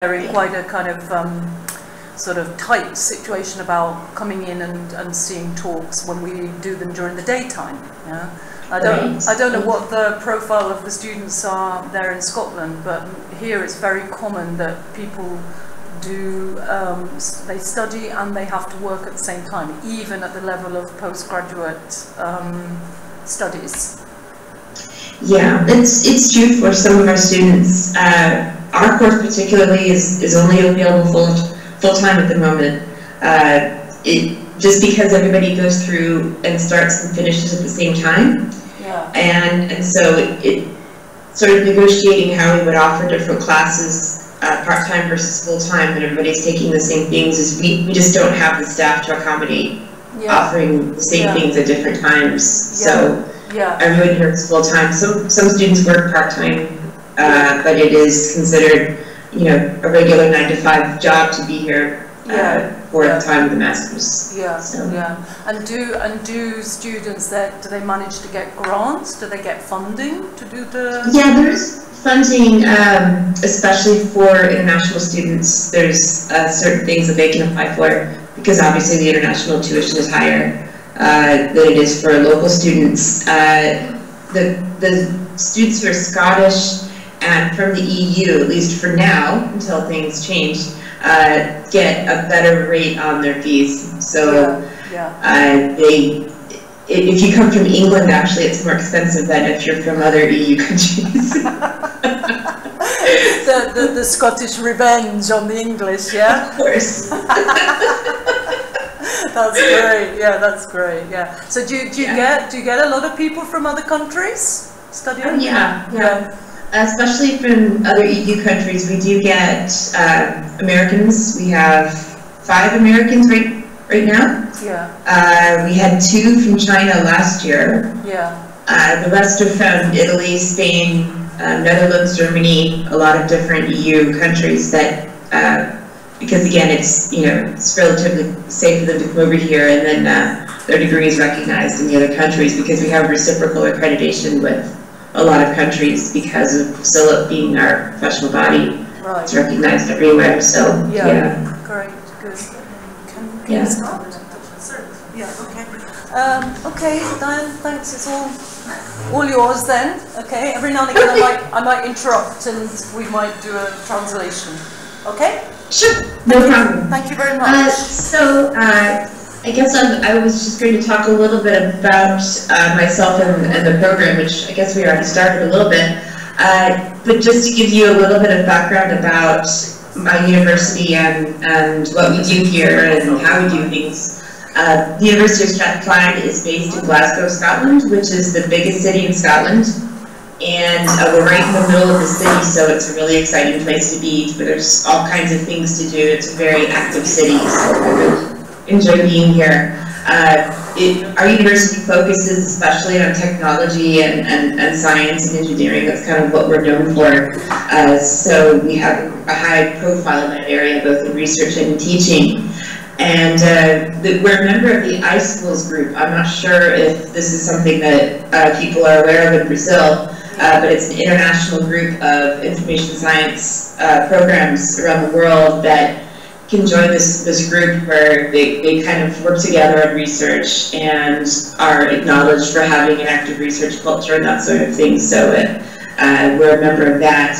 they're in quite a kind of sort of tight situation about coming in and seeing talks when we do them during the daytime. Yeah? I don't know what the profile of the students are there in Scotland, but here it's very common that people do, they study and they have to work at the same time, even at the level of postgraduate studies. Yeah, it's true for some of our students. Our course particularly is only available full-time at the moment. Just because everybody goes through and starts and finishes at the same time. Yeah. And so it sort of negotiating how we would offer different classes part-time versus full-time when everybody's taking the same things is we just don't have the staff to accommodate offering the same things at different times. So everyone here is full-time. Some students work part-time, but it is considered, you know, a regular 9-to-5 job to be here for the time of the masters. And do students that, do they manage to get grants? Do they get funding to do the? Yeah, there's funding, especially for international students. There's certain things that they can apply for because obviously the international tuition is higher than it is for local students. The students who are Scottish and from the EU, at least for now, until things change, get a better rate on their fees. So if you come from England, actually it's more expensive than if you're from other EU countries. the Scottish revenge on the English, yeah? Of course. That's great. Yeah, that's great. Yeah. So do you get a lot of people from other countries studying? Yeah. Especially from other EU countries, we do get Americans. We have 5 Americans right now. Yeah. We had 2 from China last year. Yeah. The rest are from Italy, Spain, Netherlands, Germany, a lot of different EU countries that, because again, it's, you know, it's relatively safe for them to come over here and then their degree is recognized in the other countries because we have reciprocal accreditation with a lot of countries because of SILIP being our professional body. Right. It's recognized everywhere, so yeah. Great, good. Can you start? Yeah, okay. Okay, Diane, thanks. It's all yours then. Okay, every now and again I might interrupt and we might do a translation. Okay? Sure, no problem. Thank you very much. I guess I was just going to talk a little bit about myself and the program, which I guess we already started a little bit. But just to give you a little bit of background about my university and what we do here and how we do things. The University of Strathclyde is based in Glasgow, Scotland, which is the biggest city in Scotland. And we're right in the middle of the city, so it's a really exciting place to be. There's all kinds of things to do. It's a very active city, so I really enjoy being here. Our university focuses especially on technology and science and engineering. That's kind of what we're known for. So we have a high profile in that area, both in research and in teaching. And we're a member of the iSchools group. I'm not sure if this is something that people are aware of in Brazil, but it's an international group of information science programs around the world that can join this group where they kind of work together on research and are acknowledged for having an active research culture and that sort of thing. So we're a member of that.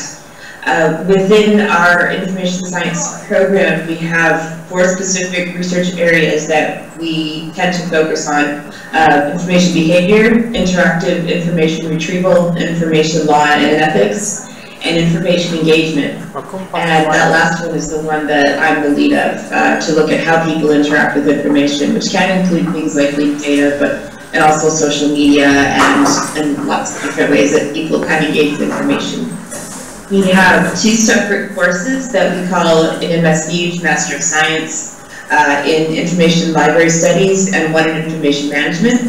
Within our information science program, we have 4 specific research areas that we tend to focus on. Information behavior, interactive information retrieval, information law and ethics, and information engagement. And that last one is the one that I'm the lead of, to look at how people interact with information, which can include things like leaked data, and also social media and lots of different ways that people kind of engage with information. We have 2 separate courses that we call an MSc, Master of Science, in Information Library Studies, and one in Information Management.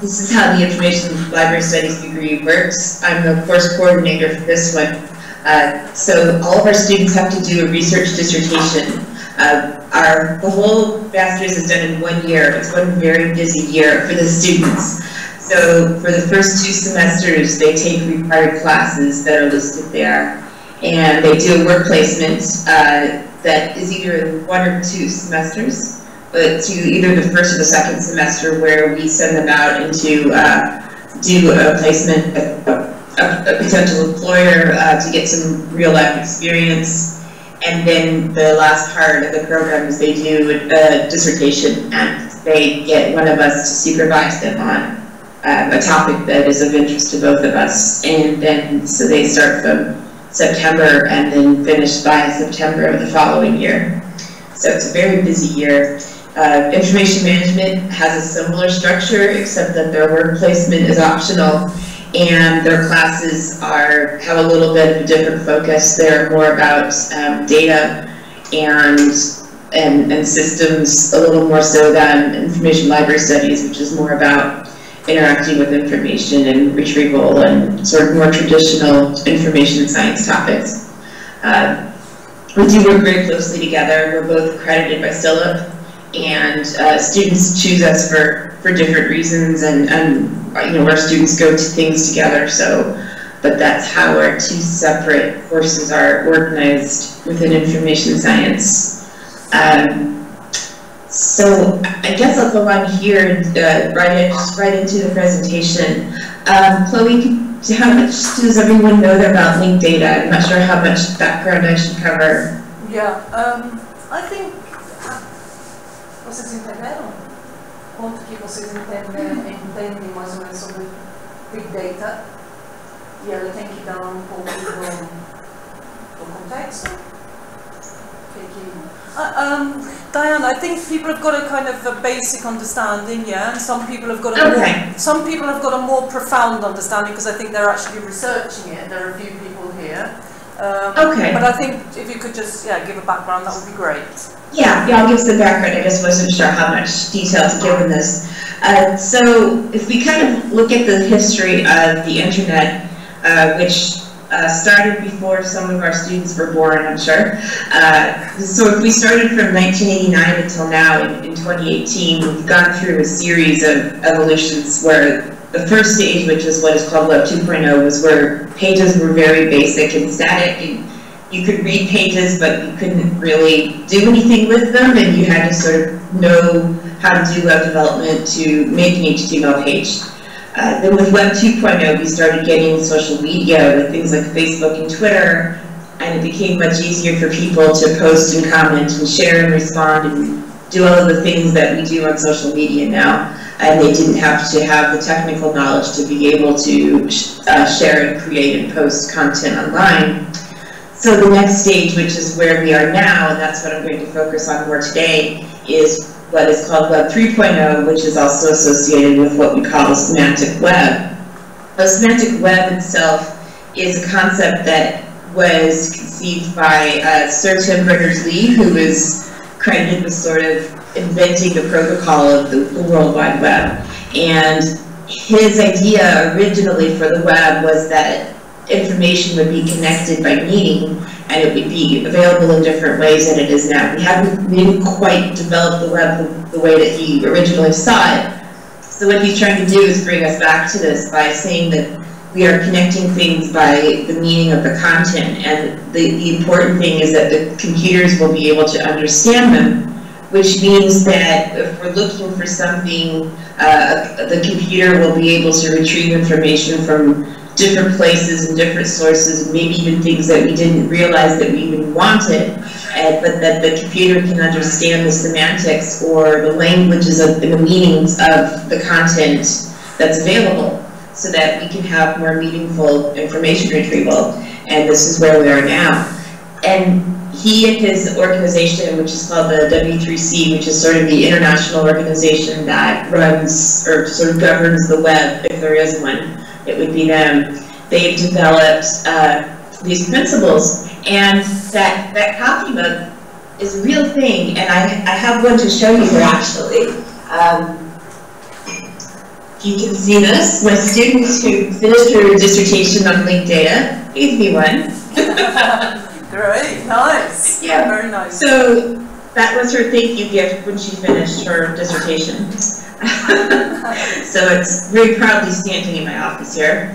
This is how the Information Library Studies degree works. I'm the course coordinator for this one. So all of our students have to do a research dissertation. The whole master's is done in 1 year. It's one very busy year for the students. So for the first 2 semesters, they take required classes that are listed there. and they do a work placement that is either 1 or 2 semesters, but to either the first or the second semester, where we send them out into do a placement, a potential employer to get some real life experience. And then the last part of the program is they do a dissertation, and they get one of us to supervise them on a topic that is of interest to both of us. And then, so they start from September and then finish by September of the following year. So it's a very busy year. Information management has a similar structure, except that their work placement is optional, and their classes have a little bit of a different focus. They're more about data and systems, a little more so than information library studies, which is more about interacting with information and retrieval and sort of more traditional information science topics. We do work very closely together. We're both accredited by SILIP, and students choose us for different reasons, and you know, our students go to things together. So, but that's how our 2 separate courses are organized within information science. So I guess I'll go on here and right into the presentation. Chloe, how much does everyone know about linked data? I'm not sure how much background I should cover. Yeah, I think vocês entenderam? Quanto que vocês entendem mais ou menos sobre Big Data? E ela tem que dar um pouco do contexto. Diane, I think people have got a kind of a basic understanding, yeah, and some people have got a more profound understanding, because I think they're actually researching it. There are a few people here. But I think if you could just give a background, that would be great. Yeah, I'll give some background. I just wasn't sure how much detail to give in this. So if we kind of look at the history of the internet, which started before some of our students were born, I'm sure. So if we started from 1989 until now, in 2018, we've gone through a series of evolutions where the first stage, which is what is called Web 2.0, was where pages were very basic and static, and you could read pages, but you couldn't really do anything with them, and you had to sort of know how to do web development to make an HTML page. Then with Web 2.0, we started getting social media with things like Facebook and Twitter, and it became much easier for people to post and comment and share and respond and do all of the things that we do on social media now. And they didn't have to have the technical knowledge to be able to share and create and post content online. So the next stage, which is where we are now, and that's what I'm going to focus on more today, is what is called Web 3.0, which is also associated with what we call the semantic web. The semantic web itself is a concept that was conceived by Sir Tim Berners-Lee, who is credited with sort of inventing the protocol of the World Wide Web. And his idea originally for the web was that information would be connected by meaning, and it would be available in different ways than it is now. We didn't quite develop the web the way that he originally saw it. So what he's trying to do is bring us back to this by saying that we are connecting things by the meaning of the content, and the important thing is that the computers will be able to understand them, which means that if we're looking for something, the computer will be able to retrieve information from different places and different sources, maybe even things that we didn't realize that we even wanted, but that the computer can understand the semantics or the languages of the meanings of the content that's available, so that we can have more meaningful information retrieval. And this is where we are now. And he and his organization, which is called the W3C, which is sort of the international organization that runs or sort of governs the web, if there is one, it would be them. They've developed these principles, and that copy mode is a real thing, and I have one to show you here actually. You can see this. My students who finished their dissertation on linked data gave me one. Great, nice. Yeah, very nice. So That was her thank you gift when she finished her dissertation. So it's very proudly standing in my office here.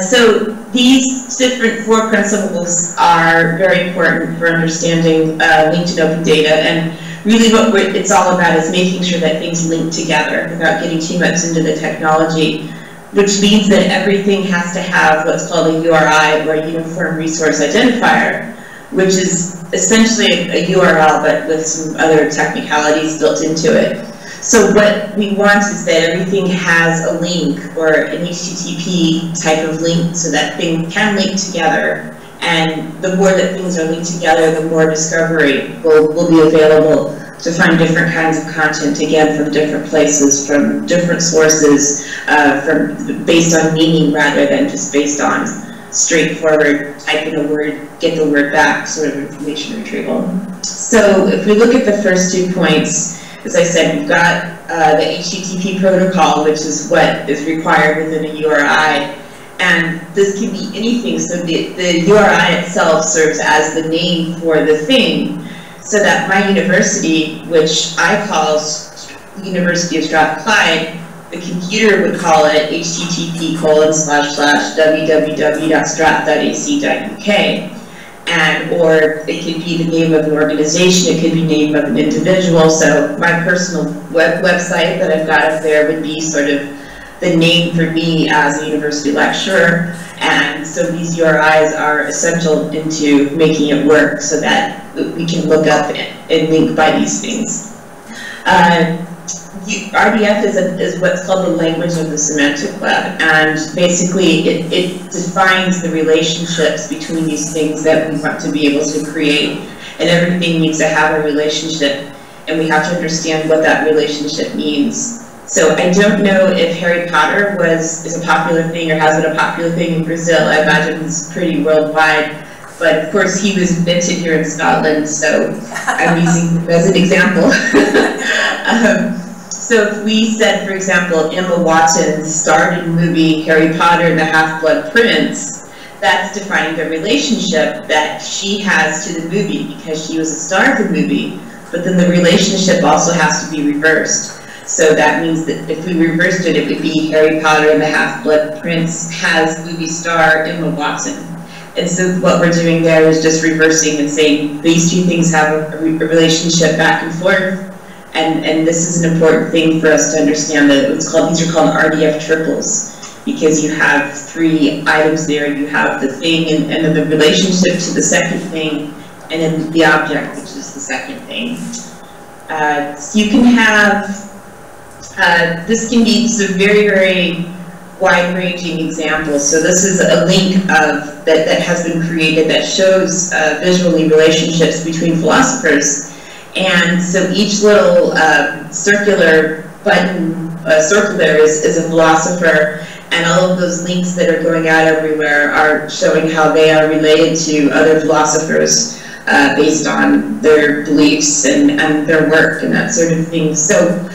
So these different 4 principles are very important for understanding linked and open data, and really what it's all about is making sure that things link together without getting too much into the technology, which means that everything has to have what's called a URI, or a Uniform Resource Identifier, which is essentially a URL but with some other technicalities built into it. So what we want is that everything has a link, or an HTTP type of link, so that things can link together. And the more that things are linked together, the more discovery will be available to find different kinds of content, again, from different places, from different sources, based on meaning rather than just based on straightforward, type in a word, get the word back sort of information retrieval. So if we look at the first 2 points, as I said, we've got the HTTP protocol, which is what is required within a URI. And this can be anything, so the URI itself serves as the name for the thing, so that my university, which I call University of Strathclyde, the computer would call it http://www.strath.ac.uk. Or it could be the name of an organization, it could be the name of an individual. So my personal website that I've got up there would be sort of the name for me as a university lecturer. And so these URIs are essential into making it work so that we can look up and link by these things. RDF is what's called the language of the semantic web, and basically it defines the relationships between these things that we want to be able to create, and everything needs to have a relationship, and we have to understand what that relationship means. So I don't know if Harry Potter is a popular thing or has been a popular thing in Brazil. I imagine it's pretty worldwide, but of course he was invented here in Scotland, so I'm using him as an example. So if we said, for example, Emma Watson starred in the movie Harry Potter and the Half-Blood Prince, that's defining the relationship that she has to the movie because she was a star of the movie, but then the relationship also has to be reversed. So that means that if we reversed it, it would be Harry Potter and the Half-Blood Prince has movie star Emma Watson. And so what we're doing there is just reversing and saying these 2 things have a relationship back and forth. And this is an important thing for us to understand, that these are called RDF triples, because you have 3 items there. You have the thing and then the relationship to the second thing, and then the object, which is the second thing. So you can have, this can be some very, very wide-ranging examples. So this is a link that has been created that shows visually relationships between philosophers. And so each little circular button, circle there is a philosopher, and all of those links that are going out everywhere are showing how they are related to other philosophers based on their beliefs and their work and that sort of thing. So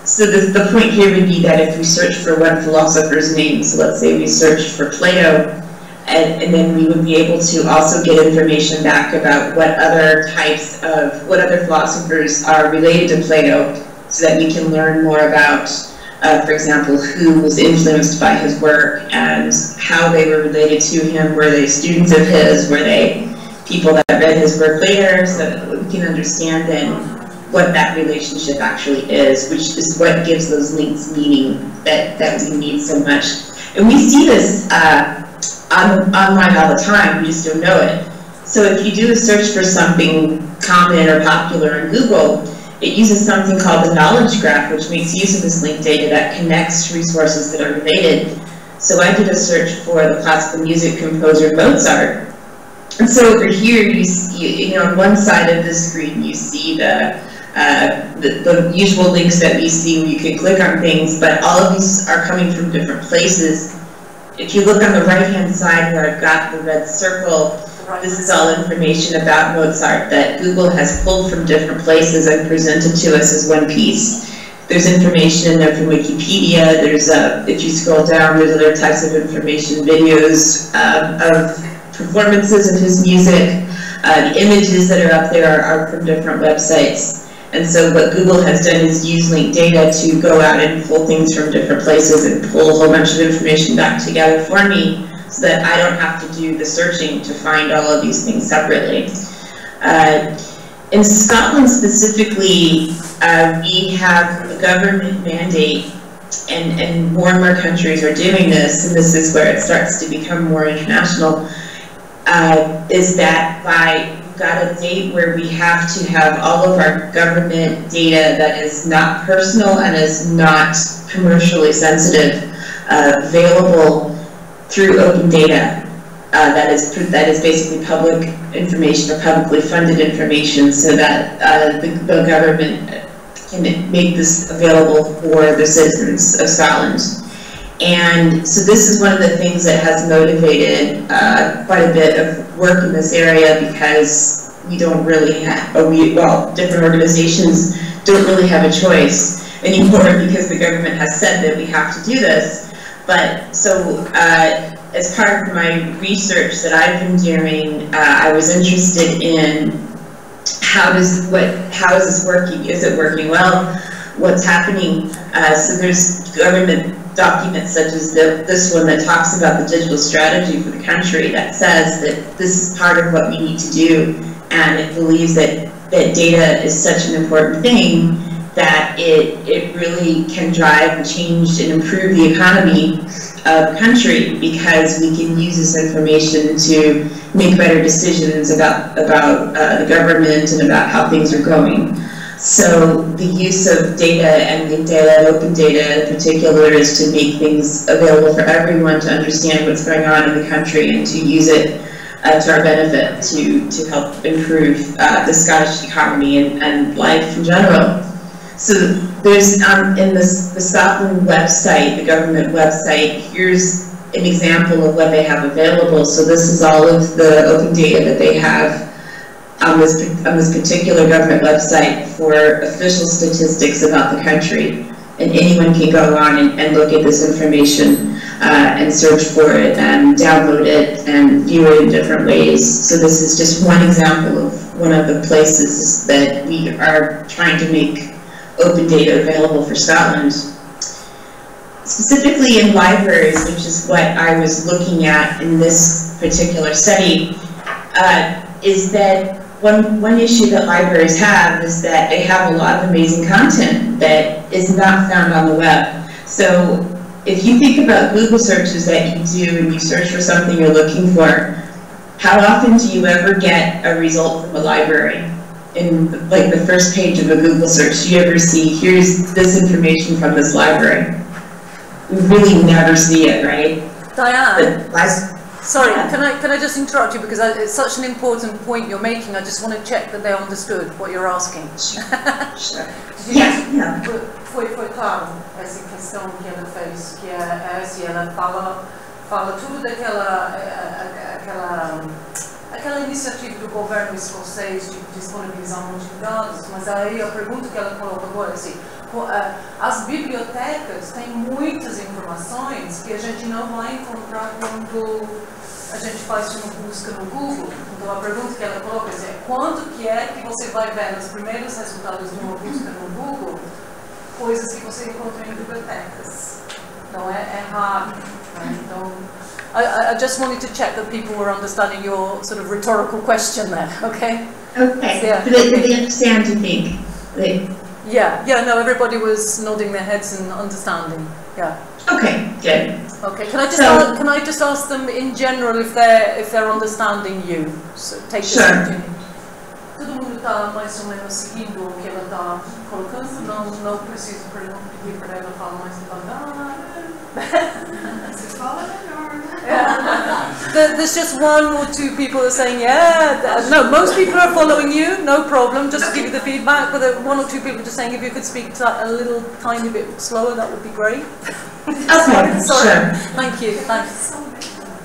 the point here would be that if we search for one philosopher's name, so let's say we searched for Plato, and then we would be able to also get information back about what other philosophers are related to Plato, so that we can learn more about, for example, who was influenced by his work and how they were related to him. Were they students of his? Were they people that read his work later? So that we can understand then what that relationship actually is, which is what gives those links meaning that we need so much. And we see this online all the time, we just don't know it. So if you do a search for something common or popular in Google, it uses something called the knowledge graph, which makes use of this linked data that connects resources that are related. So I did a search for the classical music composer Mozart. And so over here, you see, on one side of the screen, you see the usual links that we see where you can click on things, but all of these are coming from different places. If you look on the right-hand side where I've got the red circle, this is all information about Mozart that Google has pulled from different places and presented to us as one piece. There's information in there from Wikipedia. There's, if you scroll down, there's other types of information, videos of performances of his music. The images that are up there are from different websites. And so what Google has done is use linked data to go out and pull things from different places and pull a whole bunch of information back together for me so that I don't have to do the searching to find all of these things separately. In Scotland specifically, we have a government mandate, and more countries are doing this, and this is where it starts to become more international, is that we've got a date where we have to have all of our government data that is not personal and is not commercially sensitive available through open data. That is basically public information or publicly funded information, so that the government can make this available for the citizens of Scotland. And so this is one of the things that has motivated quite a bit of work in this area, because we don't really have, different organizations don't really have a choice anymore, because the government has said that we have to do this. But so as part of my research that I've been doing, I was interested in how is this working? Is it working well? What's happening? So there's government documents such as this one that talks about the digital strategy for the country, that says that this is part of what we need to do, and it believes that data is such an important thing that it really can drive and change and improve the economy of the country, because we can use this information to make better decisions about the government and about how things are going. So the use of data and linked data and open data in particular is to make things available for everyone to understand what's going on in the country and to use it to our benefit to help improve the Scottish economy and life in general. So there's in the Scotland website, the government website, here's an example of what they have available. So this is all of the open data that they have on this particular government website for official statistics about the country, and anyone can go on and look at this information and search for it and download it and view it in different ways. So this is just one example of one of the places that we are trying to make open data available for Scotland. Specifically in libraries, which is what I was looking at in this particular study, is that one issue that libraries have is that they have a lot of amazing content that is not found on the web. So if you think about Google searches that you do and you search for something you're looking for, how often do you ever get a result from a library? In like the first page of a Google search, do you ever see, here's this information from this library? We really never see it, right? Diane, sorry, yeah. Can I just interrupt you, because it's such an important point you're making. I just want to check that they understood what you're asking. Sure. Yeah. Foi claro essa questão que ela fez, que é se ela fala tudo aquela iniciativa do governo escocês de disponibilizar um monte de dados, mas aí a pergunta que ela coloca agora é assim, as bibliotecas têm muitas informações que a gente não vai encontrar quando a gente faz uma busca no Google. Então a pergunta que ela coloca é quanto que é que você vai ver nos primeiros resultados de uma busca no Google coisas que você encontra em bibliotecas. Então é raro. Né? Então I just wanted to check that people were understanding your sort of rhetorical question there, okay? Okay. Yeah, do they understand, you think? Yeah, no, everybody was nodding their heads and understanding, yeah. Okay, good. Okay, can I just ask them in general if they're understanding you? So take this opportunity. Todo mundo está mais ou menos seguindo o que ela está colocando, não preciso pedir para ela falar mais devagar. There's just one or two people who are saying, yeah, no, most people are following you, no problem, just to give you the feedback, but one or two people just saying if you could speak a little tiny bit slower, that would be great. Okay, sorry. Sure. Thank you, thanks.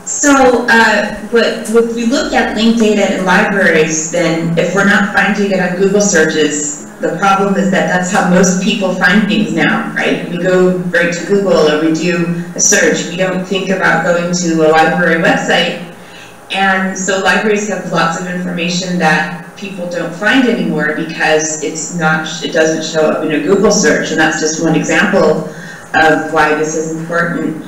So, if we look at linked data in libraries, then if we're not finding it on Google searches, the problem is that that's how most people find things now, right? We go right to Google or we do a search. We don't think about going to a library website And so libraries have lots of information that people don't find anymore because it doesn't show up in a Google search, and that's just one example of why this is important.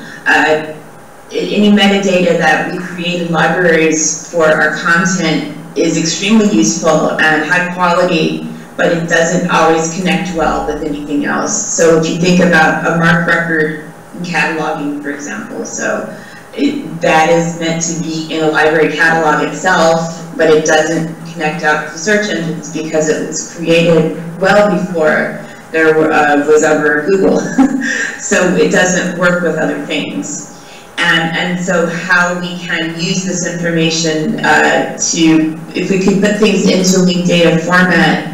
Any metadata that we create in libraries for our content is extremely useful and high quality, but it doesn't always connect well with anything else. So if you think about a MARC record in cataloging, for example, so that is meant to be in a library catalog itself, but it doesn't connect out to search engines because it was created well before there was ever Google. So it doesn't work with other things. And so how we can use this information if we could put things into linked data format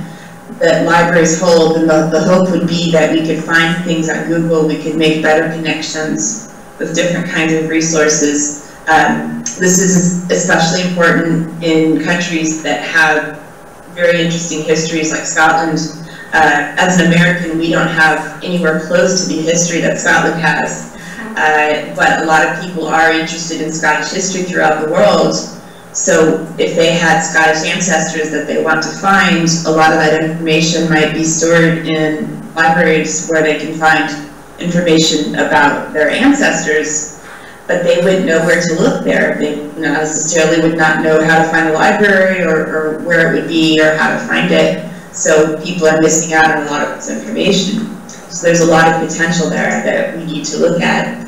that libraries hold, then the hope would be that we could find things on Google, we could make better connections with different kinds of resources. This is especially important in countries that have very interesting histories like Scotland. As an American, we don't have anywhere close to the history that Scotland has. But a lot of people are interested in Scottish history throughout the world. So if they had Scottish ancestors that they want to find, a lot of that information might be stored in libraries where they can find information about their ancestors, but they wouldn't know where to look there. They necessarily would not know how to find a library or where it would be or how to find it. So people are missing out on a lot of this information. So there's a lot of potential there that we need to look at.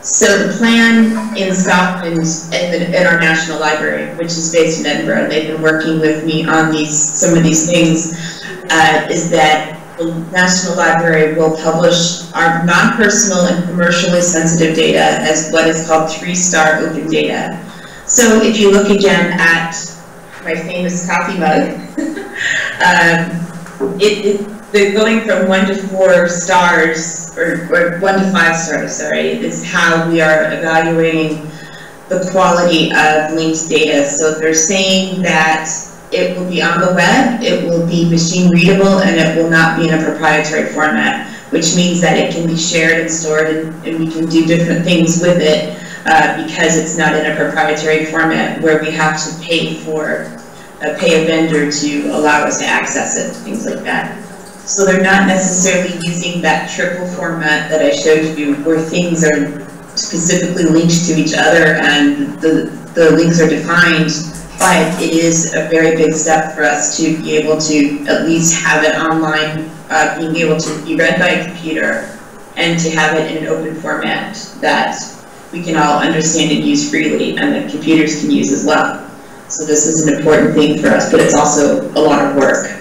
So the plan in Scotland at our National Library, which is based in Edinburgh, and they've been working with me on some of these things, is that the National Library will publish our non-personal and commercially sensitive data as what is called 3-star open data. So if you look again at my famous coffee mug, they're going from 1 to 4 stars, or 1 to 5 stars, sorry, is how we are evaluating the quality of linked data. So they're saying that it will be on the web, it will be machine readable, and it will not be in a proprietary format, which means that it can be shared and stored, and we can do different things with it because it's not in a proprietary format where we have to pay a vendor to allow us to access it, things like that. So they're not necessarily using that triple format that I showed you where things are specifically linked to each other and the links are defined, but it is a very big step for us to be able to at least have it online, being able to be read by a computer and to have it in an open format that we can all understand and use freely and that computers can use as well. So this is an important thing for us, but it's also a lot of work.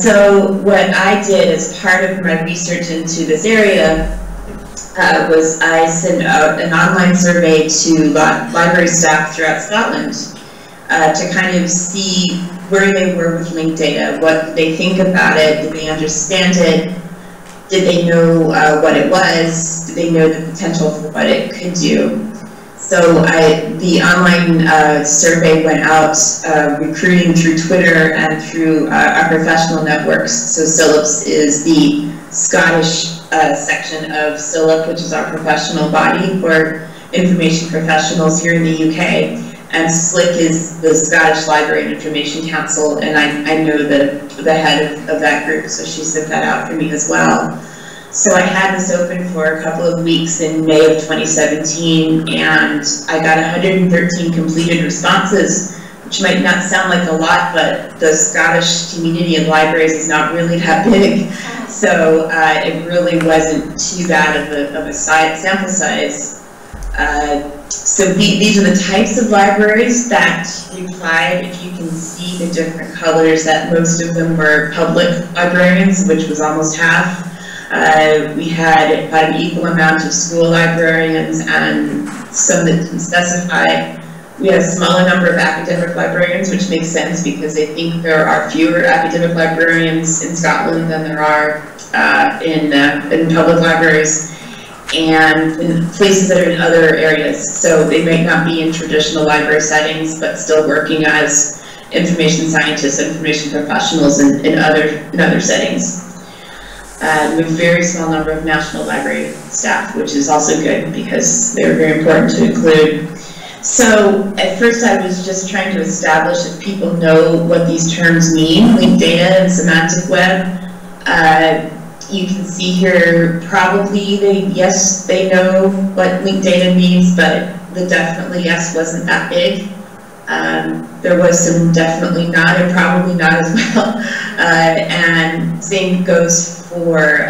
So what I did as part of my research into this area was I sent out an online survey to library staff throughout Scotland to kind of see where they were with linked data, what did they think about it, did they understand it, did they know what it was, did they know the potential for what it could do. So the online survey went out recruiting through Twitter and through our professional networks. So SILIPS is the Scottish section of SILIP, which is our professional body for information professionals here in the UK. And SLIC is the Scottish Library and Information Council, and I know the head of that group, so she sent that out for me as well. So I had this open for a couple of weeks in May of 2017, and I got 113 completed responses, which might not sound like a lot, but the Scottish community of libraries is not really that big, so it really wasn't too bad of a sample size. So these are the types of libraries that replied. If you can see the different colors, that most of them were public librarians, which was almost half. We had about an equal amount of school librarians and some that didn't specify. We had a smaller number of academic librarians, which makes sense because I think there are fewer academic librarians in Scotland than there are in public libraries and in places that are in other areas. So they might not be in traditional library settings, but still working as information scientists, information professionals in other settings. We have a very small number of National Library staff, which is also good because they're very important to include. So at first I was just trying to establish if people know what these terms mean, linked data and semantic web. You can see here probably they know what linked data means, but the definitely yes wasn't that big. There was some definitely not and probably not as well. And same goes for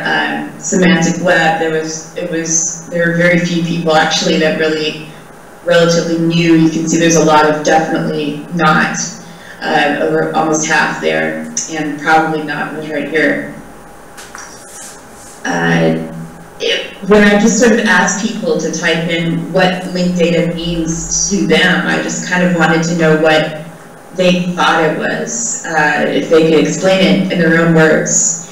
semantic web. There were very few people actually that really relatively new. You can see there's a lot of definitely not, over almost half there, and probably not was right here. When I just sort of asked people to type in what linked data means to them, I just kind of wanted to know what they thought it was, if they could explain it in their own words.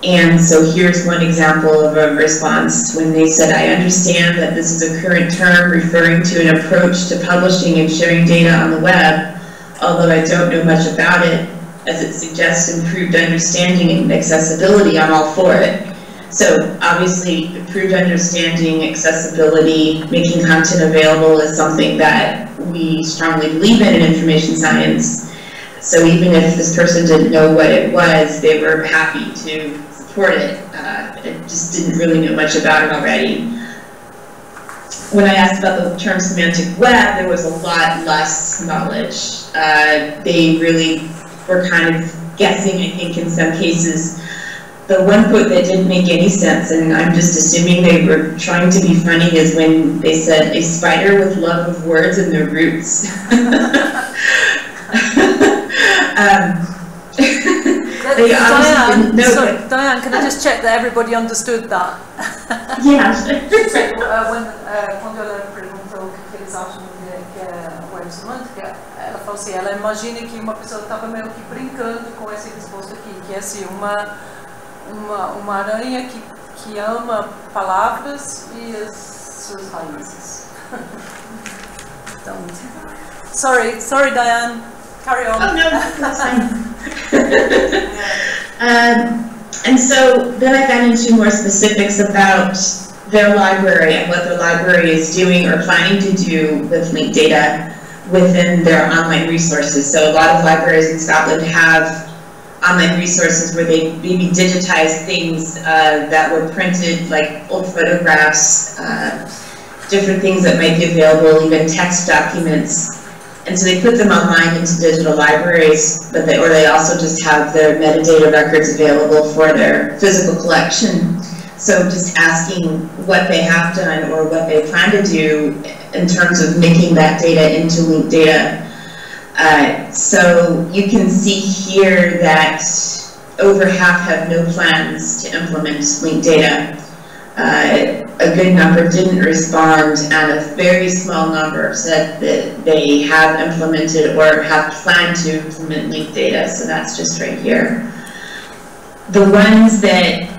And so here's one example of a response when they said, I understand that this is a current term referring to an approach to publishing and sharing data on the web, although I don't know much about it, as it suggests improved understanding and accessibility. I'm all for it. So obviously improved understanding, accessibility, making content available is something that we strongly believe in information science. So even if this person didn't know what it was, they were happy to support it. It just didn't really know much about it already. When I asked about the term semantic web, there was a lot less knowledge. They really were kind of guessing, I think, in some cases. The one quote that didn't make any sense, and I'm just assuming they were trying to be funny, is when they said, a spider with love of words and their roots. Diane, can I just check that everybody understood that? Yeah. Quando ela perguntou o que eles acham que é o web semântica, ela falou assim, ela imagina que uma pessoa estava meio que brincando com essa resposta aqui, que é assim, uma aranha que ama palavras e as suas raízes. Então, sorry Diane, carry on. Oh no, that's fine. And so then I got into more specifics about their library and what their library is doing or planning to do with linked data within their online resources. So a lot of libraries in Scotland have online resources where they maybe digitize things that were printed, like old photographs, different things that might be available, even text documents. And so they put them online into digital libraries, but they also just have their metadata records available for their physical collection. So just asking what they have done or what they plan to do in terms of making that data into linked data. So you can see here that over half have no plans to implement linked data. A good number didn't respond, and a very small number said that they have implemented or have planned to implement linked data, so that's just right here. The ones that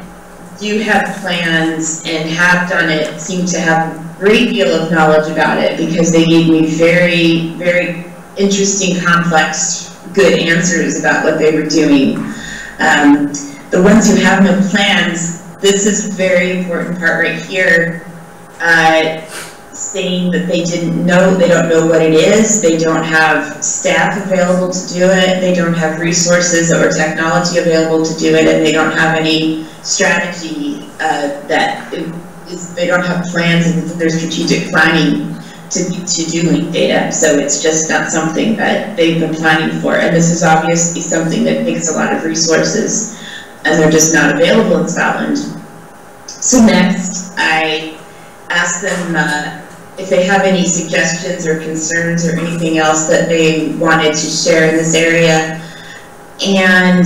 do have plans and have done it seem to have a great deal of knowledge about it, because they gave me very, very interesting, complex, good answers about what they were doing. The ones who have no plans, this is a very important part right here, saying that they don't know what it is, they don't have staff available to do it, they don't have resources or technology available to do it, and they don't have any strategy they don't have plans in their strategic planning to do linked data. So it's just not something that they've been planning for, and this is obviously something that takes a lot of resources, and they're just not available in Scotland. So next, I asked them if they have any suggestions or concerns or anything else that they wanted to share in this area. And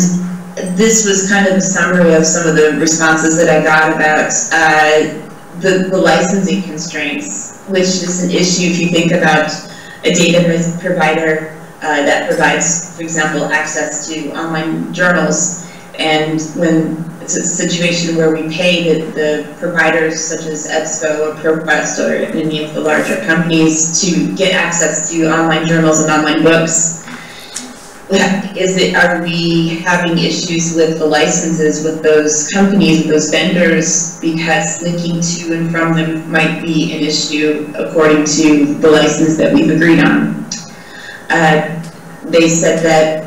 this was kind of a summary of some of the responses that I got about the licensing constraints, which is an issue if you think about a data provider that provides, for example, access to online journals. And when it's a situation where we pay the providers such as EBSCO or Profa or any of the larger companies to get access to online journals and online books, are we having issues with the licenses with those companies, with those vendors, because linking to and from them might be an issue according to the license that we've agreed on. They said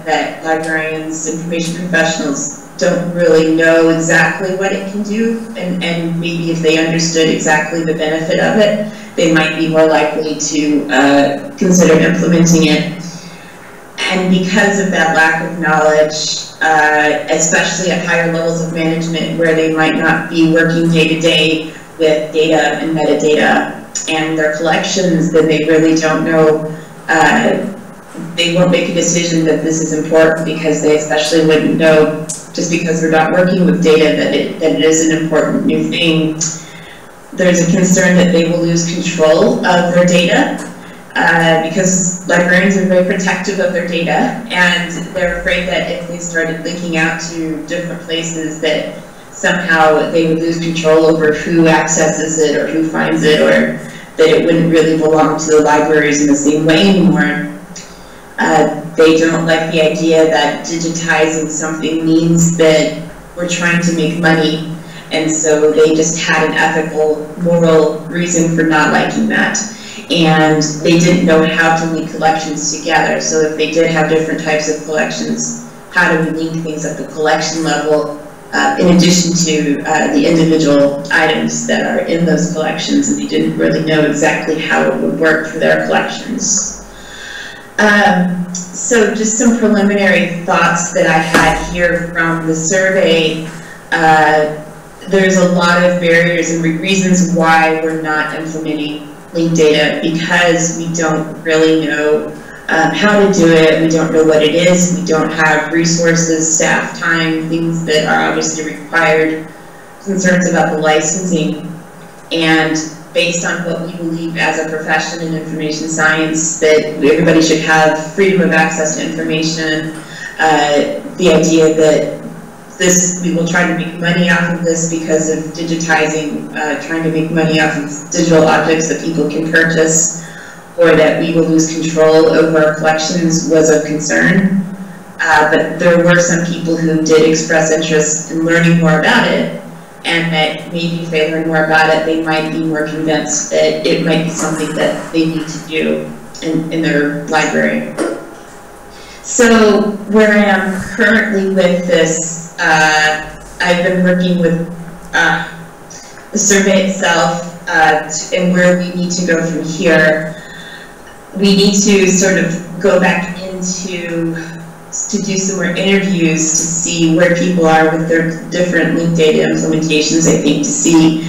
that librarians, information professionals don't really know exactly what it can do, and maybe if they understood exactly the benefit of it, they might be more likely to consider implementing it. And because of that lack of knowledge, especially at higher levels of management where they might not be working day to day with data and metadata and their collections, then they really don't know, they won't make a decision that this is important, because they especially wouldn't know, just because they're not working with data, that it is an important new thing. There's a concern that they will lose control of their data, because librarians are very protective of their data, and they're afraid that if they started linking out to different places, that somehow they would lose control over who accesses it or who finds it, or that it wouldn't really belong to the libraries in the same way anymore. They don't like the idea that digitizing something means that we're trying to make money, and so they just had an ethical, moral reason for not liking that. And they didn't know how to link collections together. So if they did have different types of collections, how do we link things at the collection level in addition to the individual items that are in those collections? And they didn't really know exactly how it would work for their collections. So just some preliminary thoughts that I had here from the survey. There's a lot of barriers and reasons why we're not implementing linked data, because we don't really know how to do it, we don't know what it is, we don't have resources, staff time, things that are obviously required, concerns about the licensing, and based on what we believe as a profession in information science, that everybody should have freedom of access to information, the idea that we will try to make money off of this because of digitizing, trying to make money off of digital objects that people can purchase, or that we will lose control over our collections, was of concern. But there were some people who did express interest in learning more about it, and that maybe if they learn more about it, they might be more convinced that it might be something that they need to do in their library. So where I am currently with this, I've been working with the survey itself and where we need to go from here. We need to sort of go back into to do some more interviews to see where people are with their different linked data implementations, I think, to see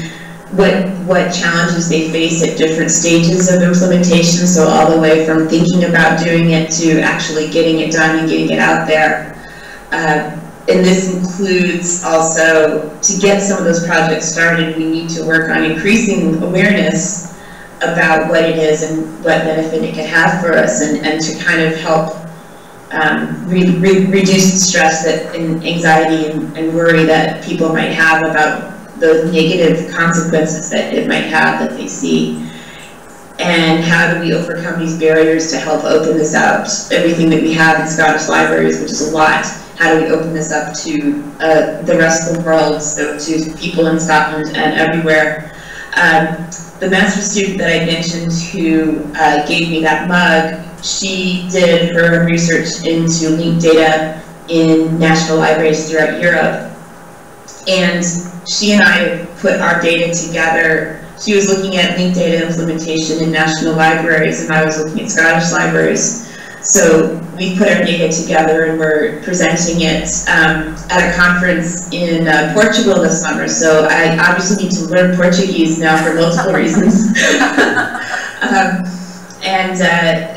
what challenges they face at different stages of implementation, so all the way from thinking about doing it to actually getting it done and getting it out there. And this includes also, to get some of those projects started, we need to work on increasing awareness about what it is and what benefit it can have for us, and to kind of help reduce the stress and anxiety and worry that people might have about the negative consequences that it might have that they see. And how do we overcome these barriers to help open this out? Everything that we have in Scottish libraries, which is a lot, how do we open this up to the rest of the world, so to people in Scotland and everywhere? The master's student that I mentioned who gave me that mug, she did her research into linked data in national libraries throughout Europe. And she and I put our data together. She was looking at linked data implementation in national libraries, and I was looking at Scottish libraries. So we put our data together and we're presenting it at a conference in Portugal this summer. So I obviously need to learn Portuguese now for multiple reasons.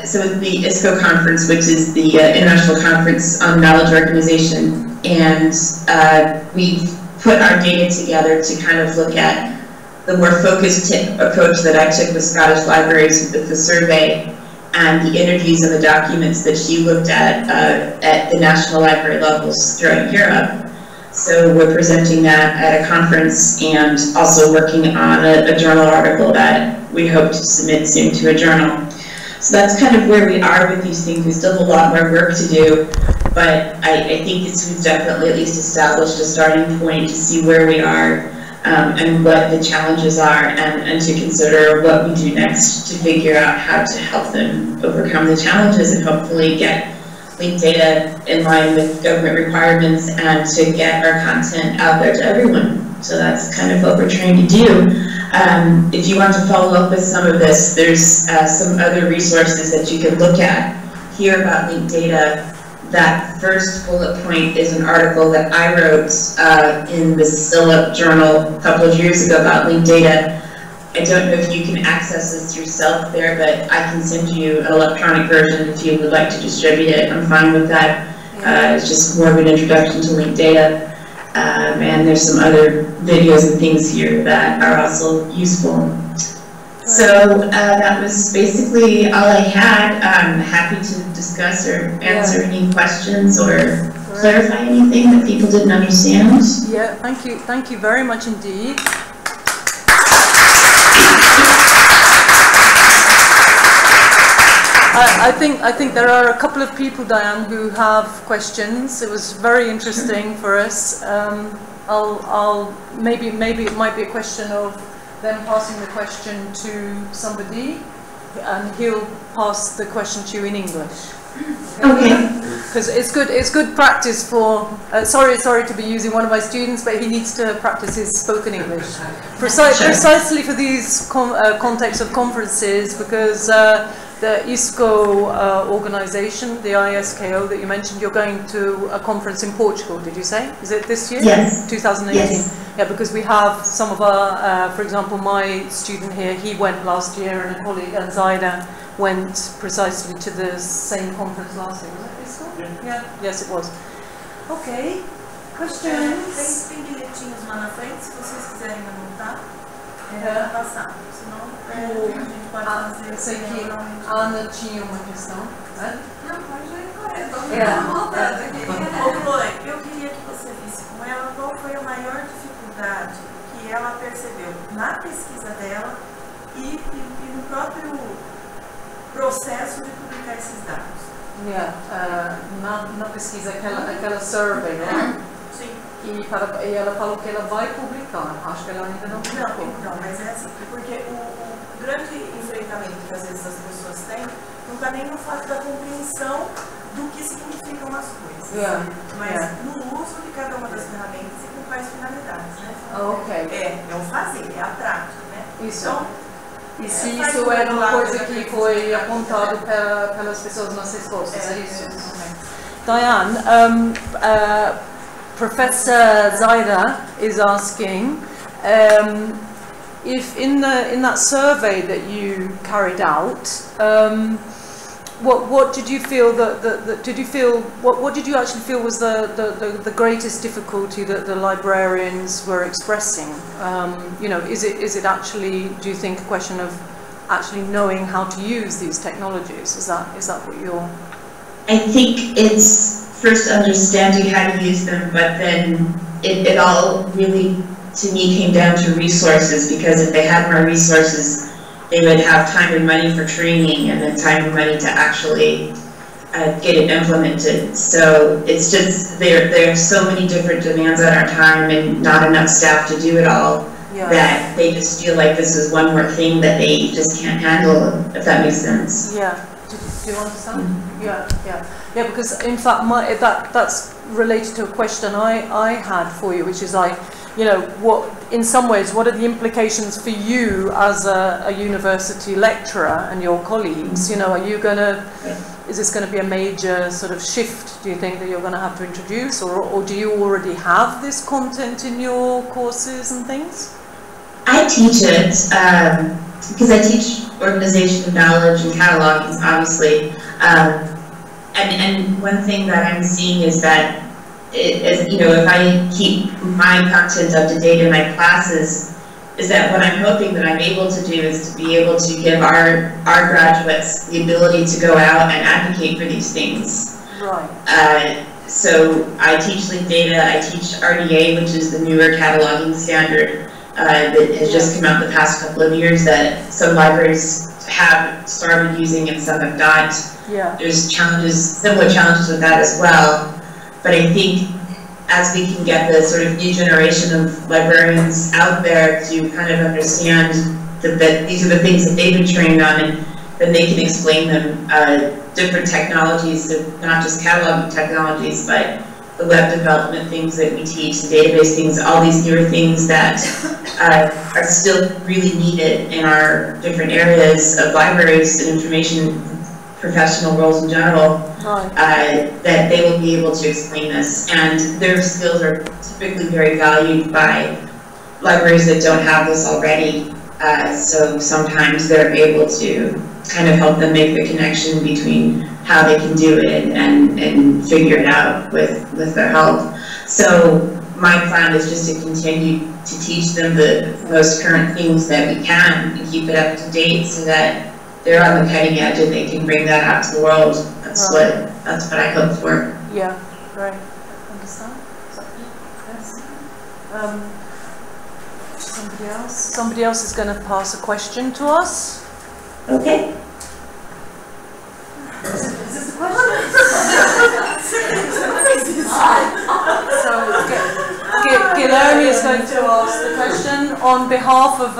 So it's the ISCO conference, which is the International Conference on Knowledge Organization, and we've put our data together to kind of look at the more focused approach that I took with Scottish libraries with the survey, and the interviews and the documents that she looked at the national library levels throughout Europe. So we're presenting that at a conference and also working on a journal article that we hope to submit soon to a journal. So that's kind of where we are with these things. We still have a lot more work to do. but I think we've definitely at least established a starting point to see where we are and what the challenges are, and to consider what we do next to figure out how to help them overcome the challenges and hopefully get linked data in line with government requirements and to get our content out there to everyone. So that's kind of what we're trying to do. If you want to follow up with some of this, there's some other resources that you can look at here about linked data. That first bullet point is an article that I wrote in the SILUP journal a couple of years ago about linked data. I don't know if you can access this yourself there, but I can send you an electronic version if you would like to distribute it. I'm fine with that. It's just more of an introduction to linked data. And there's some other videos and things here that are also useful. So that was basically all I had. I'm happy to discuss or answer any questions or clarify anything that people didn't understand. Yeah, thank you very much indeed. I think there are a couple of people, Diane, who have questions. It was very interesting for us. Maybe it might be a question of them passing the question to somebody, and he'll pass the question to you in English. Okay. Because it's good practice for. Sorry to be using one of my students, but he needs to practice his spoken English precisely for these contexts of conferences, because. The ISCO organization, the ISKO that you mentioned, you're going to a conference in Portugal, did you say? Is it this year? Yes. 2018? Yes. Yeah, because we have some of our, for example, my student here, he went last year, and a colleague, Zaida, went precisely to the same conference last year. Was it ISCO? Yeah. Yes, it was. Okay. Questions? Tem bilhetinhos lá na frente, se vocês quiserem anotar. Passar, senão a gente pode fazer. Eu sei que a Ana tinha uma questão, né? Não, pode ir, Ô, Chloe, eu queria que você visse com ela qual foi a maior dificuldade que ela percebeu na pesquisa dela e no próprio processo de publicar esses dados. Na pesquisa, aquela survey, né? Sim. E ela falou que ela vai publicar. Acho que ela ainda não publicou. Não, mas é assim, porque o grande enfrentamento que às vezes as pessoas têm não está nem no fato da compreensão do que significam as coisas, mas no uso de cada uma das ferramentas e com quais finalidades, né? Ok. É o fazer, é a prática, né? Isso. Então, e se isso era uma coisa que foi apontado pelas pessoas nas respostas, é isso? Diane, Professor Zaida is asking if in that survey that you carried out, what did you feel what did you actually feel was the greatest difficulty that the librarians were expressing? You know, is it actually, do you think, a question of actually knowing how to use these technologies? Is that what you're? I think it's first understanding how to use them, but then it all really, to me, came down to resources, because if they had more resources, they would have time and money for training, and then time and money to actually get it implemented. So it's just, there are so many different demands on our time and not enough staff to do it all, that they just feel like this is one more thing that they just can't handle, if that makes sense. Yeah. Do you understand? Yeah, because in fact that's related to a question I had for you, which is you know, in some ways, what are the implications for you as a university lecturer and your colleagues? You know, is this going to be a major sort of shift, do you think, that you're going to have to introduce, or do you already have this content in your courses and things? I teach it, because I teach organization of knowledge and cataloging, obviously. And one thing that I'm seeing is that, you know, if I keep my content up to date in my classes, is that what I'm hoping that I'm able to do is to be able to give our graduates the ability to go out and advocate for these things. Right. So I teach linked data, I teach RDA, which is the newer cataloging standard that has just come out the past couple of years that some libraries have started using and some have not. there's challenges, similar challenges with that as well. But I think as we can get the sort of new generation of librarians out there to kind of understand that these are the things that they've been trained on, and then they can explain them different technologies, not just cataloging technologies, but the web development things that we teach, the database things, all these newer things that are still really needed in our different areas of libraries and information professional roles in general, that they will be able to explain this. And their skills are typically very valued by libraries that don't have this already. So sometimes they're able to kind of help them make the connection between how they can do it and figure it out with their help. So my plan is just to continue to teach them the most current things that we can and keep it up to date so that they're on the cutting edge and they can bring that out to the world. That's what I hope for. Yeah, right. Understand? Yes. Somebody else? Somebody else is going to pass a question to us. Okay. Is this a question? So Guilherme is going to ask the question on behalf of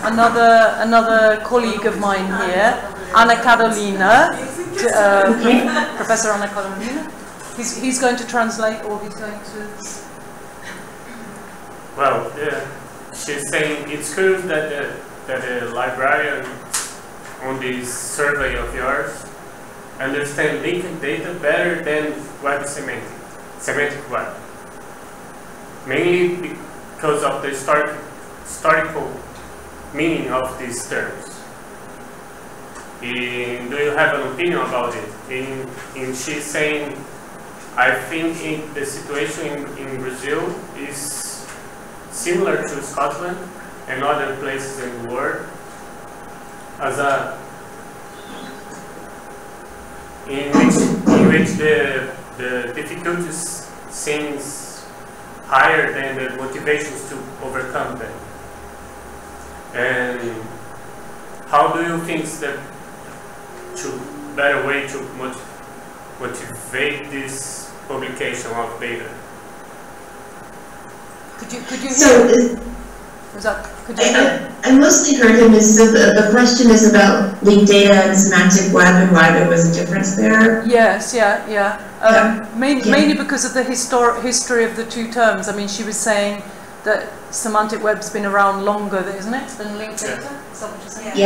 another colleague of mine here, Ana Carolina, Professor Ana Carolina. He's going to translate, or he's going to. Well, yeah. She's saying it's true that the librarian on this survey of yours understand linked data better than web semantic web, mainly because of the historical meaning of these terms. Do you have an opinion about it? And she's saying, I think the situation in Brazil is similar to Scotland and other places in the world, in which the difficulties seems higher than the motivations to overcome them. And how do you think the better way to motivate this publication of data? Could you so I mostly heard him as the question is about linked data and semantic web and why there was a difference there. Yes, mainly because of the history of the two terms. I mean, she was saying that semantic web's been around longer, isn't it, than linked data? Is that what you're saying?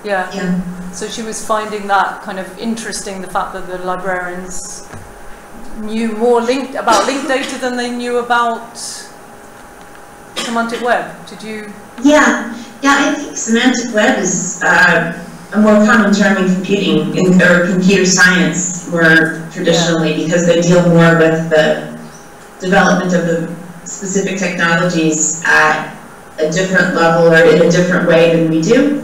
Yeah. So she was finding that kind of interesting, the fact that the librarians knew more about linked data than they knew about semantic web. Did you? Yeah, I think semantic web is a more common term in computing or computer science more traditionally because they deal more with the development of the specific technologies at a different level or in a different way than we do.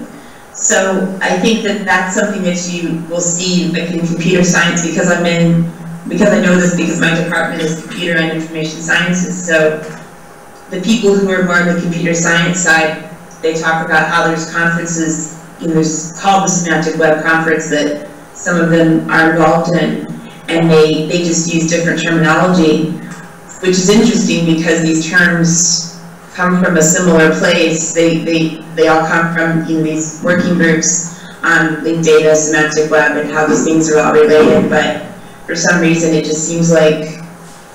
So I think that that's something that you will see like in computer science because I know this because my department is computer and information sciences. So the people who are more on the computer science side, they talk about how there's conferences, there's called the Semantic Web Conference that some of them are involved in, and they just use different terminology, which is interesting because these terms come from a similar place. They all come from these working groups on linked data, semantic web, and how these things are all related, but for some reason it just seems like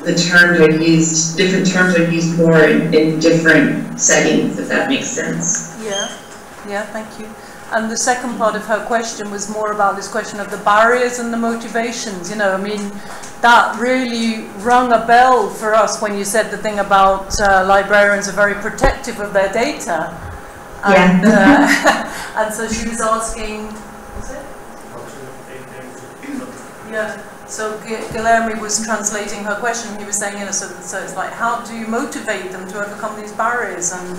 the terms are used, different terms are used more in different settings, if that makes sense. Yeah, thank you. And the second part of her question was more about this question of the barriers and the motivations. I mean, that really rung a bell for us when you said the thing about librarians are very protective of their data. And, and so she was asking, was it? Yeah. So Guilherme was translating her question. He was saying, so it's like, how do you motivate them to overcome these barriers? And,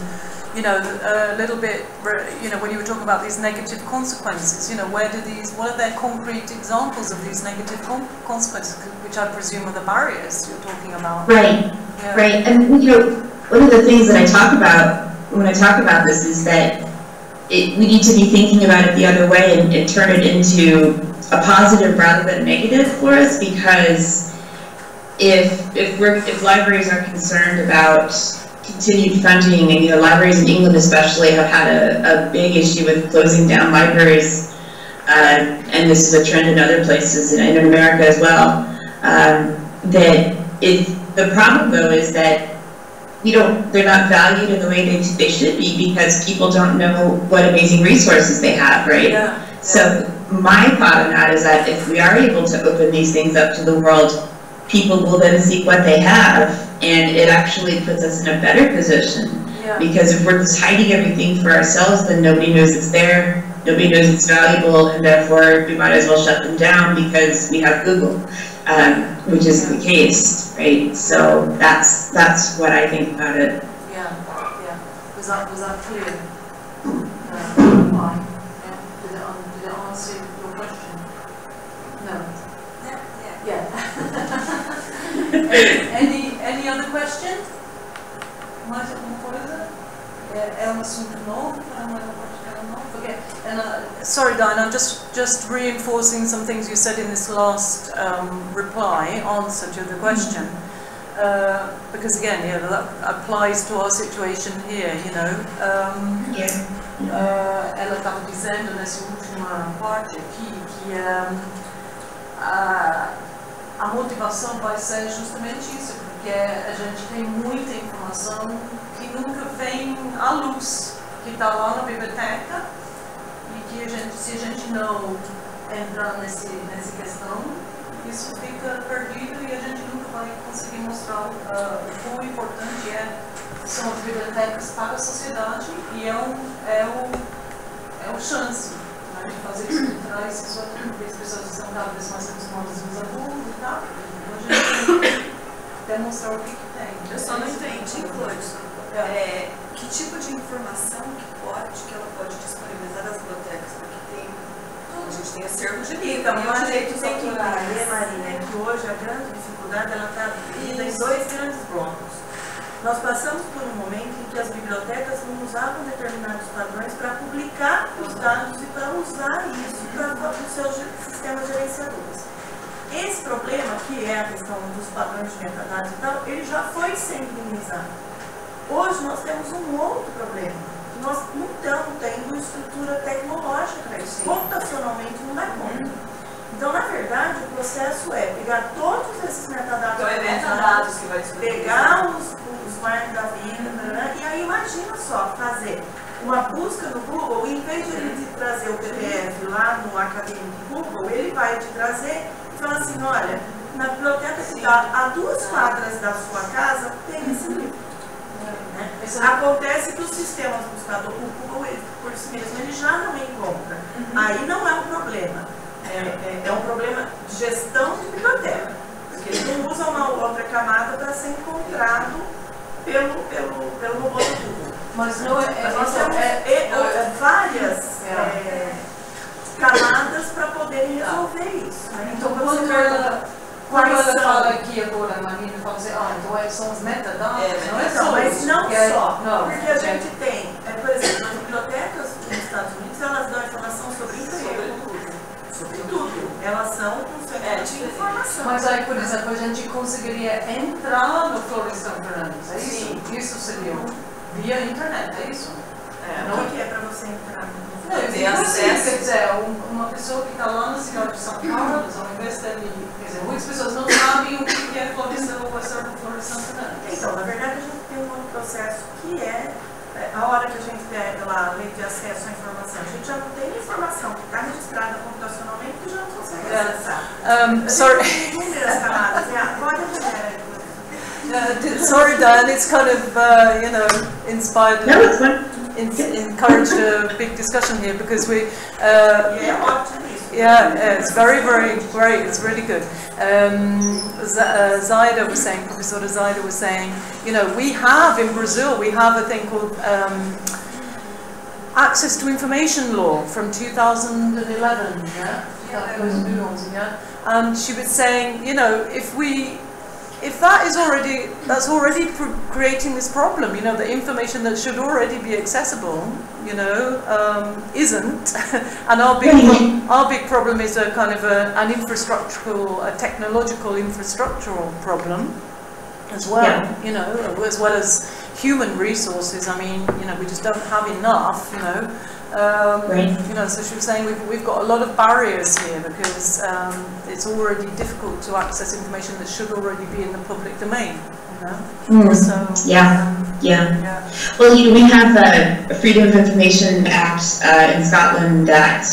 a little bit, when you were talking about these negative consequences, what are their concrete examples of these negative consequences, which I presume are the barriers you're talking about? Right, right. And, one of the things that I talk about when I talk about this is that we need to be thinking about it the other way and turn it into a positive rather than negative for us, because if libraries are concerned about continued funding, and libraries in England especially have had a big issue with closing down libraries, and this is a trend in other places and in America as well. The problem though is that they're not valued in the way they should be, because people don't know what amazing resources they have, right? Yeah. So my thought on that is that if we are able to open these things up to the world, people will then seek what they have, and it actually puts us in a better position. Yeah. Because if we're just hiding everything for ourselves, then nobody knows it's there, nobody knows it's valuable, and therefore we might as well shut them down because we have Google, which is the case, right? So that's what I think about it. Yeah, yeah. Was that clear? Why? Yeah. Did it answer your question? No. Yeah. Any other question? Mais alguma coisa? É um assunto novo? Okay. And sorry, Diane, I'm just reinforcing some things you said in this last answer to the question, because again, that applies to our situation here. Ela estava dizendo nessa última parte aqui que a motivação vai ser justamente isso, porque a gente tem muita informação que nunca vem à luz, que está lá na biblioteca, e que se a gente não entrar nessa questão, isso fica perdido e a gente nunca vai conseguir mostrar o quão importante são as bibliotecas para a sociedade, e é o chance, né, de fazer isso, de tirar esses outros, porque as pessoas estão cada vez mais acostumadas a usar Google e tal, então a gente tem que demonstrar o que tem. Eu só não entendi, Cláudio, que tipo de informação que ela pode disponibilizar nas bibliotecas, porque a gente tem acervos de livro. Então, eu acho que tem que entender, Marina, que hoje a grande dificuldade está dividida em dois grandes blocos. Nós passamos por um momento em que as bibliotecas não usavam determinados padrões para publicar os dados e para usar isso para os seus sistemas gerenciadores. Esse problema, que é a questão dos padrões de metadados e tal, ele já foi sendo minimizado. Hoje nós temos um outro problema. Nós não estamos tendo estrutura tecnológica para isso. Computacionalmente não dá conta. Então, na verdade, o processo é pegar todos esses metadados, metadados que vai pegar os marcos da vida, e aí imagina só, fazer uma busca no Google, em vez de ele te trazer o PDF lá no acadêmico Google, ele vai te trazer e falar assim, olha, na biblioteca que está a 2 quadras da sua casa, tem esse livro. Né? Acontece que o sistema do buscador, o Google, por si mesmo, ele já não encontra. Aí não é um problema. É um problema de gestão de biblioteca. Porque ele não usa uma outra camada para ser encontrado pelo robô do Google. Mas não nós temos várias camadas para poderem resolver isso. Né? Então, quando ela fala aqui agora, a Marina fala assim, então são os metadados, não é só mas isso. Não só, porque a gente tem, por exemplo, as bibliotecas nos Estados Unidos, elas dão informação sobre emprego, sobre tudo. Elas são conceito de informação. Mas aí, por exemplo, a gente conseguiria entrar no Florestan Fernandes, é isso? Sim. Isso seria via internet, é isso? O que é para você entrar no não, tem acesso. Quer dizer, uma pessoa que está lá na cidade de São Carlos, ao invés dele, quer dizer, muitas pessoas não sabem o que é Florestan ou o Florestan Fernandes. Então, na verdade, a gente tem um outro processo que é a hora que a gente pega lá a lei de acesso à informação. A gente já não tem informação que está registrada computacionalmente que já não consegue acessar. Sorry. Inúmeras camadas. Agora sorry, Dan, it's kind of, inspired. No, it's fine. Encouraged a big discussion here because we. It's very, very great. It's really good. Zaida was saying, Professor Zaida was saying, we have in Brazil, we have a thing called Access to Information Law from 2011. And she was saying, if we if that is already, that's already creating this problem, you know, the information that should already be accessible, you know, isn't, and our big problem is a kind of an infrastructural, a technological infrastructural problem as well, you know, as well as human resources. I mean, you know, we just don't have enough, you know. You know, so she was saying we've got a lot of barriers here because it's already difficult to access information that should already be in the public domain. You know? So, Well, you know, we have a Freedom of Information Act in Scotland that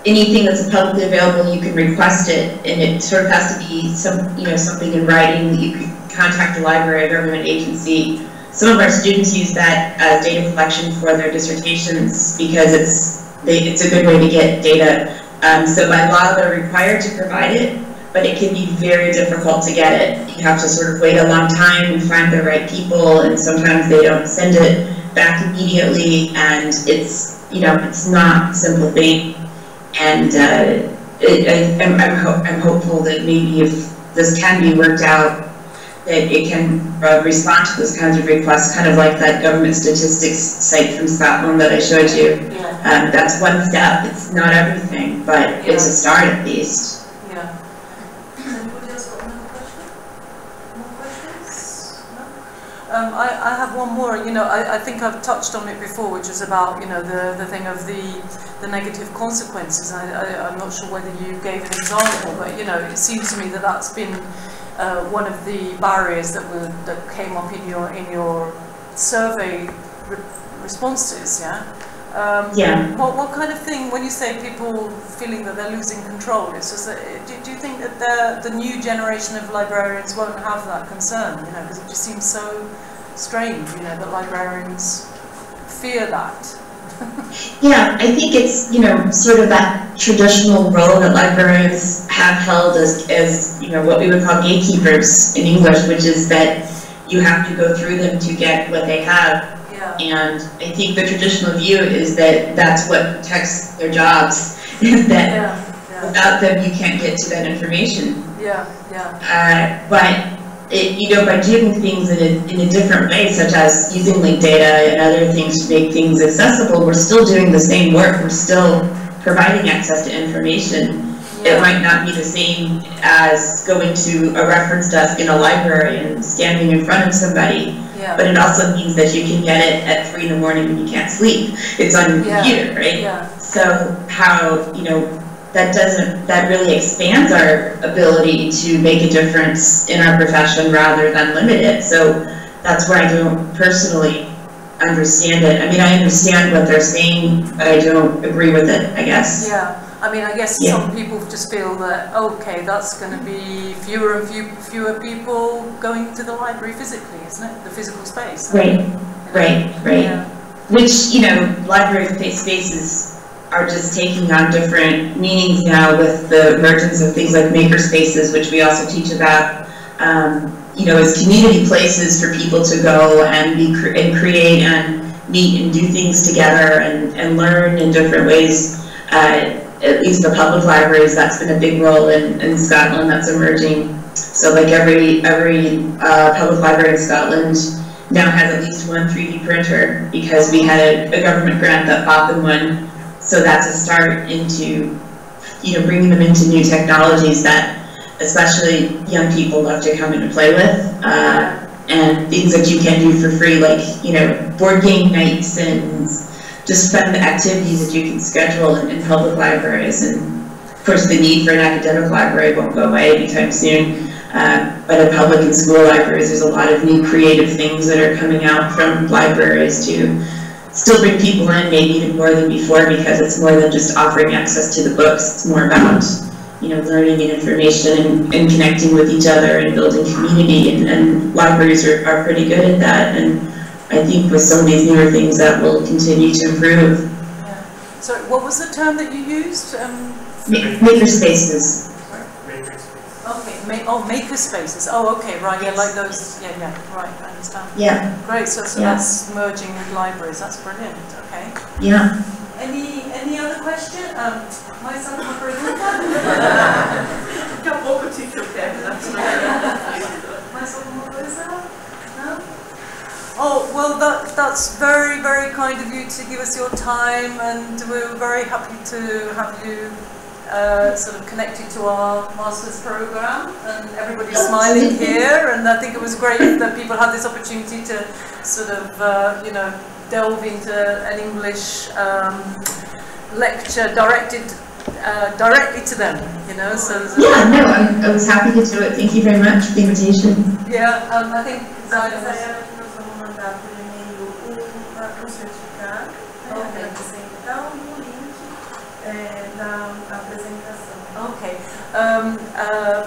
anything that's publicly available, you can request it, and it sort of has to be something in writing that you could contact a library or government agency. Some of our students use that as data collection for their dissertations because it's a good way to get data. So by law, they're required to provide it, but it can be very difficult to get it. You have to sort of wait a long time and find the right people, and sometimes they don't send it back immediately, and it's, you know, it's not a simple thing. And I'm hopeful that maybe if this can be worked out, that it can respond to those kinds of requests, kind of like that government statistics site from Scotland that I showed you. That's one step. It's not everything, but it's a start at least. Anybody else got another question? More questions? No? I have one more. You know, I think I've touched on it before, which is about, you know, the thing of the negative consequences. I'm not sure whether you gave an example, but, you know, it seems to me that that's been one of the barriers that came up in your survey responses. What kind of thing, when you say people feeling that they're losing control, it's just that, do you think that the new generation of librarians won't have that concern? You know, because it just seems so strange, you know, that librarians fear that. I think it's, you know, sort of that traditional role that librarians have held as you know, what we would call gatekeepers in English, which is that you have to go through them to get what they have. And I think the traditional view is that that's what protects their jobs, is that without them you can't get to that information. But you know, by doing things in a different way, such as using linked data and other things to make things accessible, we're still doing the same work. We're still providing access to information. It might not be the same as going to a reference desk in a library and standing in front of somebody, but it also means that you can get it at 3 in the morning when you can't sleep. It's on your computer, right? So how, you know, that really expands our ability to make a difference in our profession rather than limit it. So that's where I don't personally understand it. I mean, I understand what they're saying, but I don't agree with it, I guess. I mean, I guess some people just feel that, okay, that's going to be fewer and fewer people going to the library physically, isn't it? The physical space. Right. Which, you know, library spaces are just taking on different meanings now with the emergence of things like maker spaces, which we also teach about, you know, as community places for people to go and create and meet and do things together and learn in different ways. At least the public libraries, that's been a big role in Scotland that's emerging. So like every public library in Scotland now has at least one 3D printer because we had a government grant that bought them one. So that's a start into, you know, bringing them into new technologies that especially young people love to come in and play with, and things that you can do for free, like, you know, board game nights and just fun activities that you can schedule in public libraries. And of course the need for an academic library won't go away anytime soon, but in public and school libraries there's a lot of new creative things that are coming out from libraries to still bring people in, maybe even more than before, because it's more than just offering access to the books. It's more about, you know, learning and information and connecting with each other and building community, and libraries are pretty good at that. And I think with some of these newer things that will continue to improve. So what was the term that you used? Maker spaces. Okay, maker spaces. Oh, okay, right, like those, right, I understand. Great, so that's merging with libraries, that's brilliant, okay. Any other question? My son, my brother. that's very, very kind of you to give us your time, and we're very happy to have you sort of connected to our master's program, and everybody's smiling here, and I think it was great that people had this opportunity to sort of, you know, delve into an English lecture directed directly to them, you know. So yeah, no, I was happy to do it. Thank you very much for the invitation. Yeah, I think Diane, que nós vamos mandar por e-mail o certificado, para apresentar o link da apresentação. Okay.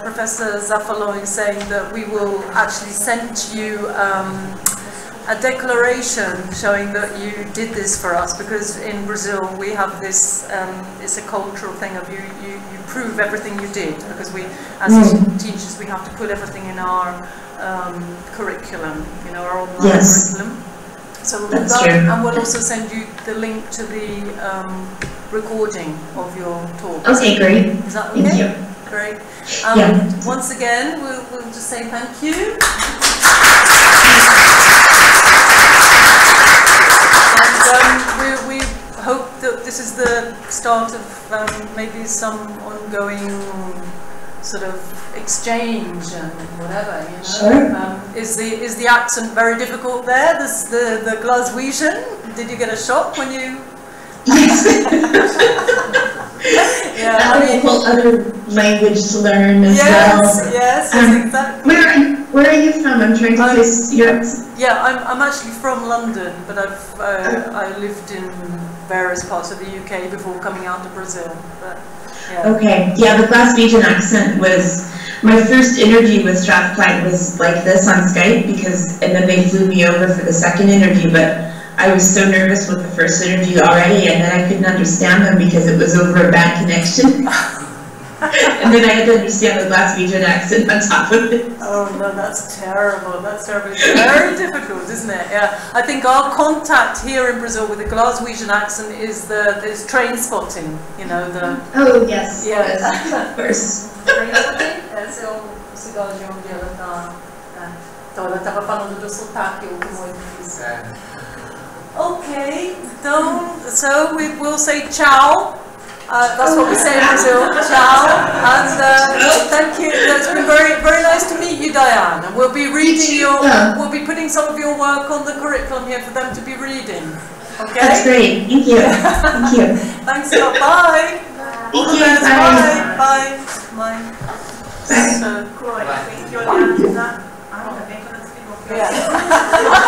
Professor Zafalo is saying that we will actually send you a declaration showing that you did this for us, because in Brazil we have this, it's a cultural thing of you prove everything you did, because we, as teachers, we have to put everything in our curriculum, you know, our online curriculum. So we'll do that, and we'll also send you the link to the recording of your talk. Okay, great. Is that okay? Thank you. Great. Yeah. Once again, we'll just say thank you. And we hope that this is the start of maybe some ongoing sort of exchange and whatever, you know. Sure. Is the accent very difficult there? The Glaswegian? Did you get a shock when you? Yes. Yeah, I mean, a whole other language to learn as well. Yes, exactly. Where are you from? I'm trying to place your accent. Yeah, I'm actually from London, but I lived in various parts of the UK before coming out to Brazil. But, yeah. Okay, yeah, the Glaswegian accent was, my first interview with Strathclyde was like this on Skype, and then they flew me over for the second interview, but I was so nervous with the first interview already, and then I couldn't understand them because it was over a bad connection. And then I had to understand the Glaswegian accent on top of it. Oh no, that's terrible. That's terrible. It's very difficult, isn't it? Yeah. I think our contact here in Brazil with the Glaswegian accent is train spotting. You know the. Oh yes. Yes. Of course. Train spotting. Esse é o cidade onde ela está. Então ela estava falando do sotaque, o que é muito difícil. Okay. So we will say ciao. That's what we say in Brazil, ciao, and thank you. It's been very, very nice to meet you, Diane. And we'll be reading we'll be putting some of your work on the curriculum here for them to be reading. Okay. That's great. Thank you. Thank you. Thanks a lot. Bye. Thank you. Bye. Bye. Bye. Bye. So, Chloe, tem que olhar na. Ainda bem que ela desligou. yeah.